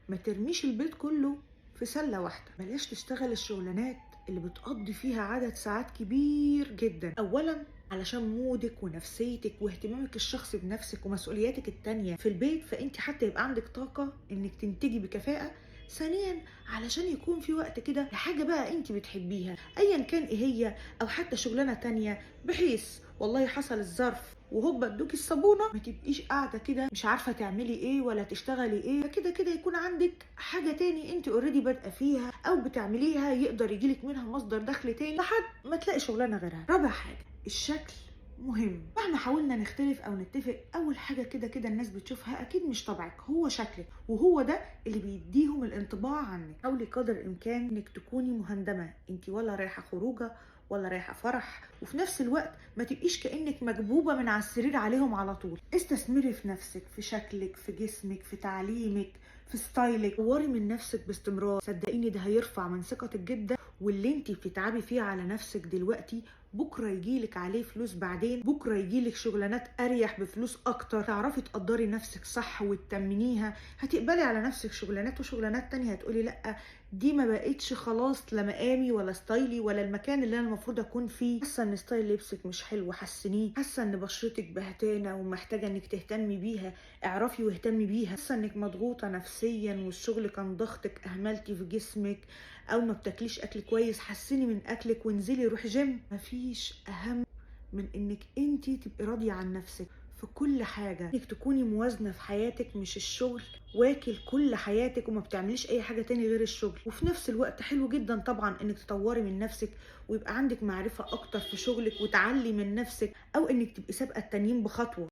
ما ترميش البيت كله في سلة واحدة. بلاش تشتغل الشغلانات اللي بتقضي فيها عدد ساعات كبير جدا. اولا علشان مودك ونفسيتك واهتمامك الشخصي بنفسك ومسؤولياتك التانية في البيت، فانت حتى يبقى عندك طاقة انك تنتجي بكفاءة. ثانيا علشان يكون في وقت كده لحاجة بقى انت بتحبيها ايا كان ايه هي، او حتى شغلانة تانية، بحيث والله حصل الظرف وهوبا ادوكي الصابونة ما تبقيش قاعدة كده مش عارفة تعملي ايه ولا تشتغلي ايه. كده كده يكون عندك حاجة تاني انت اوريدي بادئة فيها او بتعمليها يقدر يجيلك منها مصدر دخل تاني لحد ما تلاقي شغلانة غيرها. رابع حاجة، الشكل مهم. مهما حاولنا نختلف او نتفق، اول حاجه كده كده الناس بتشوفها اكيد مش طبعك، هو شكلك، وهو ده اللي بيديهم الانطباع عنك. حاولي قدر الامكان انك تكوني مهندمه، انت ولا رايحه خروجه ولا رايحه فرح، وفي نفس الوقت ما تبقيش كانك مكبوبه من على السرير عليهم على طول. استثمري في نفسك، في شكلك، في جسمك، في تعليمك، في ستايلك. طوري من نفسك باستمرار، صدقيني ده هيرفع من ثقتك جدا. واللي انت بتتعبي فيه على نفسك دلوقتي بكره يجيلك عليه فلوس، بعدين بكره يجيلك شغلانات اريح بفلوس اكتر. تعرفي تقدري نفسك صح وتتمنيها، هتقبلي على نفسك شغلانات وشغلانات تانية هتقولي لا دي ما بقتش خلاص لا مقامي ولا ستايلي ولا المكان اللي انا المفروض اكون فيه. حاسه ان ستايل لبسك مش حلو، حسنيه. حاسه ان بشرتك بهتانه ومحتاجه انك تهتمي بيها، اعرفي واهتمي بيها. حاسه انك مضغوطه نفسيا والشغل كان ضغطك، اهملتي في جسمك او ما بتاكليش اكل كويس، حسني من اكلك وانزلي روحي جيم. مفيش اهم من انك انتي تبقي راضيه عن نفسك في كل حاجه، انك تكوني موازنه في حياتك، مش الشغل واكل كل حياتك وما بتعمليش اي حاجه تاني غير الشغل. وفي نفس الوقت حلو جدا طبعا انك تطوري من نفسك ويبقى عندك معرفه اكتر في شغلك وتعلي من نفسك، او انك تبقي سابقه التانيين بخطوه.